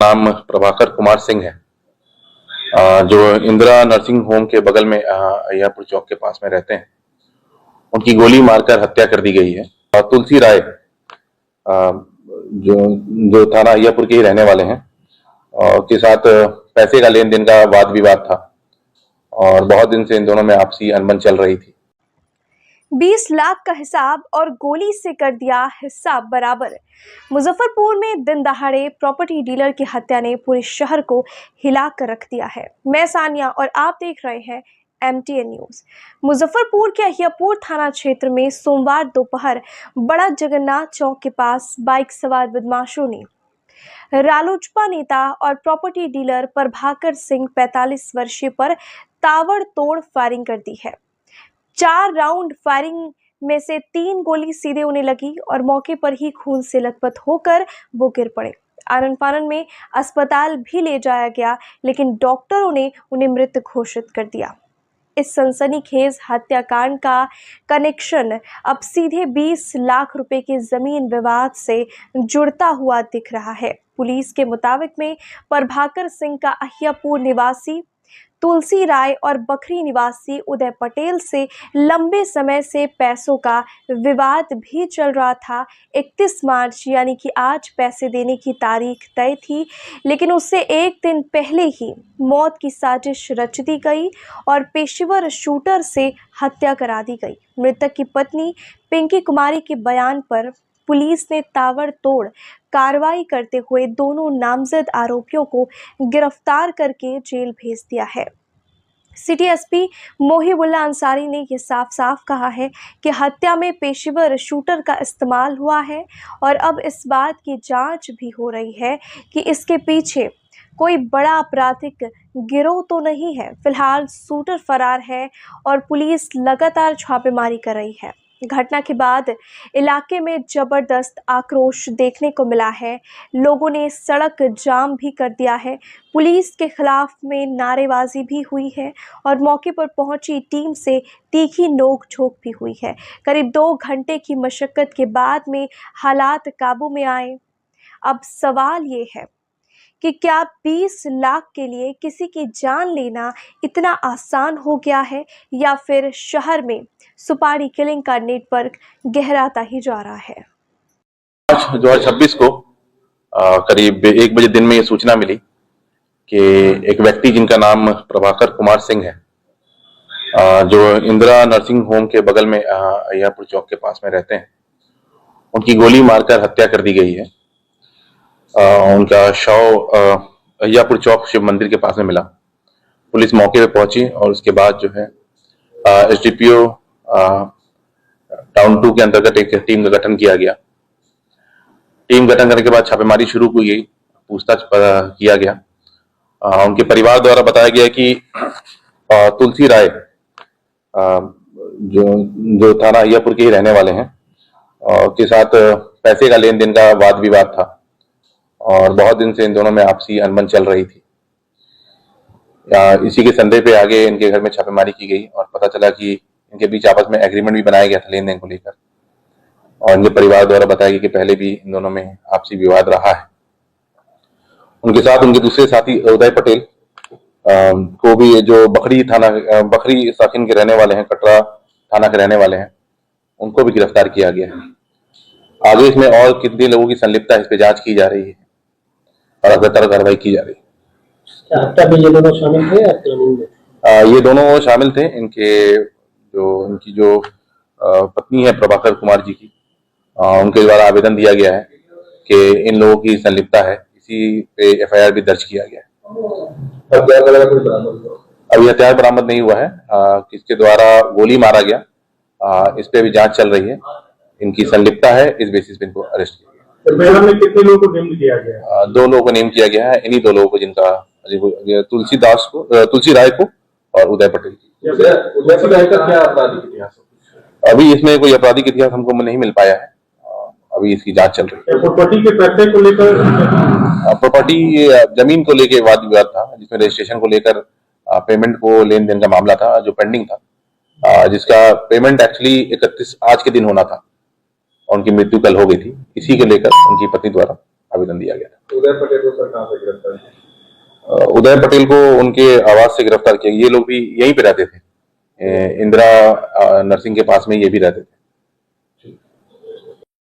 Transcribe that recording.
नाम प्रभाकर कुमार सिंह है, जो इंदिरा नर्सिंग होम के बगल में अय्यापुर चौक के पास में रहते हैं। उनकी गोली मारकर हत्या कर दी गई है। तुलसी राय जो जो थाना अय्यापुर के ही रहने वाले हैं, और के साथ पैसे का लेन देन का वाद विवाद था और बहुत दिन से इन दोनों में आपसी अनबन चल रही थी। 20 लाख का हिसाब और गोली से कर दिया हिसाब बराबर। मुजफ्फरपुर में दिन दहाड़े प्रॉपर्टी डीलर की हत्या ने पूरे शहर को हिला कर रख दिया है। मैं सानिया और आप देख रहे हैं MTN न्यूज। मुजफ्फरपुर के अहियापुर थाना क्षेत्र में सोमवार दोपहर बड़ा जगन्नाथ चौक के पास बाइक सवार बदमाशों ने रालोजपा नेता और प्रॉपर्टी डीलर प्रभाकर सिंह 45 वर्षीय पर ताबड़तोड़ फायरिंग कर दी है। 4 राउंड फायरिंग में से 3 गोली सीधे उन्हें लगी और मौके पर ही खून से लथपथ होकर वो गिर पड़े। आनन फानन में अस्पताल भी ले जाया गया, लेकिन डॉक्टरों ने उन्हें मृत घोषित कर दिया। इस सनसनीखेज हत्याकांड का कनेक्शन अब सीधे 20 लाख रुपए के जमीन विवाद से जुड़ता हुआ दिख रहा है। पुलिस के मुताबिक में प्रभाकर सिंह का अहियापुर निवासी तुलसी राय और बखरी निवासी उदय पटेल से लंबे समय से पैसों का विवाद भी चल रहा था। 31 मार्च यानी कि आज पैसे देने की तारीख तय थी, लेकिन उससे एक दिन पहले ही मौत की साजिश रच दी गई और पेशेवर शूटर से हत्या करा दी गई। मृतक की पत्नी पिंकी कुमारी के बयान पर पुलिस ने ताबड़तोड़ कार्रवाई करते हुए दोनों नामजद आरोपियों को गिरफ्तार करके जेल भेज दिया है। सिटी एसपी मोहिबुल्ला अंसारी ने यह साफ साफ कहा है कि हत्या में पेशेवर शूटर का इस्तेमाल हुआ है और अब इस बात की जांच भी हो रही है कि इसके पीछे कोई बड़ा आपराधिक गिरोह तो नहीं है। फिलहाल शूटर फरार है और पुलिस लगातार छापेमारी कर रही है। घटना के बाद इलाके में जबरदस्त आक्रोश देखने को मिला है। लोगों ने सड़क जाम भी कर दिया है। पुलिस के खिलाफ में नारेबाजी भी हुई है और मौके पर पहुंची टीम से तीखी नोक-झोंक भी हुई है। करीब 2 घंटे की मशक्कत के बाद में हालात काबू में आए। अब सवाल ये है कि क्या 20 लाख के लिए किसी की जान लेना इतना आसान हो गया है या फिर शहर में सुपारी किलिंग का नेटवर्क गहराता ही जा रहा है। 2026 को करीब 1 बजे दिन में ये सूचना मिली कि एक व्यक्ति जिनका नाम प्रभाकर कुमार सिंह है, जो इंदिरा नर्सिंग होम के बगल में अय्यापुर चौक के पास में रहते हैं, उनकी गोली मारकर हत्या कर दी गई है। उनका शव अय्यापुर चौक शिव मंदिर के पास में मिला। पुलिस मौके पे पहुंची और उसके बाद जो है SDPO टाउन 2 के अंतर्गत एक टीम का गठन किया गया। टीम गठन करने के बाद छापेमारी शुरू हुई गई, पूछताछ किया गया। उनके परिवार द्वारा बताया गया कि तुलसी राय जो थाना अय्यापुर के ही रहने वाले हैं, और के साथ पैसे का लेन देन का वाद विवाद था और बहुत दिन से इन दोनों में आपसी अनबन चल रही थी। इसी के संदेह पे आगे इनके घर में छापेमारी की गई और पता चला कि इनके बीच आपस में एग्रीमेंट भी बनाया गया था लेन देन को लेकर, और इनके परिवार द्वारा बताया गया कि पहले भी इन दोनों में आपसी विवाद रहा है। उनके साथ उनके दूसरे साथी उदय पटेल को भी, जो बखरी साकिन के रहने वाले हैं, कटरा थाना के रहने वाले हैं, उनको भी गिरफ्तार किया गया है। आगे इसमें और कितने लोगों की संलिप्तता है, इस पे जांच की जा रही है और लगातार कार्रवाई की जा रही है। हत्या में ये दोनों शामिल थे या प्लानिंग में? ये दोनों शामिल थे। इनकी जो पत्नी है प्रभाकर कुमार जी की, उनके द्वारा आवेदन दिया गया है कि इन लोगों की संलिप्तता है। इसी पे FIR भी दर्ज किया गया है। अभी हथियार बरामद नहीं हुआ है। किसके द्वारा गोली मारा गया, इस पे भी जांच चल रही है। इनकी संलिप्तता है, इस बेसिस पे इनको अरेस्ट किया गया। में कितने लोगों को नेम किया गया? 2 लोगों को नेम किया गया है। इन्हीं 2 लोगों को, जिनका तुलसी राय को और उदय पटेल की। उदय का क्या आपराधिक इतिहास? अभी इसमें कोई आपराधिक इतिहास हमको नहीं मिल पाया है। अभी इसकी जांच चल रही है। प्रॉपर्टी के पैसे को लेकर, प्रॉपर्टी जमीन को लेकर वाद विवाद था, जिसमें रजिस्ट्रेशन को लेकर पेमेंट को लेन देन का मामला था जो पेंडिंग था। जिसका पेमेंट एक्चुअली 31 आज के दिन होना था और उनकी मृत्यु कल हो गई थी। इसी को लेकर उनकी पत्नी द्वारा आवेदन दिया गया था। उदय पटेल को सर कहाँ से गिरफ्तार किया? उदय पटेल को उनके आवास से गिरफ्तार किया। ये लोग भी यहीं पे रहते थे, इंदिरा नर्सिंग के पास में ये भी रहते थे।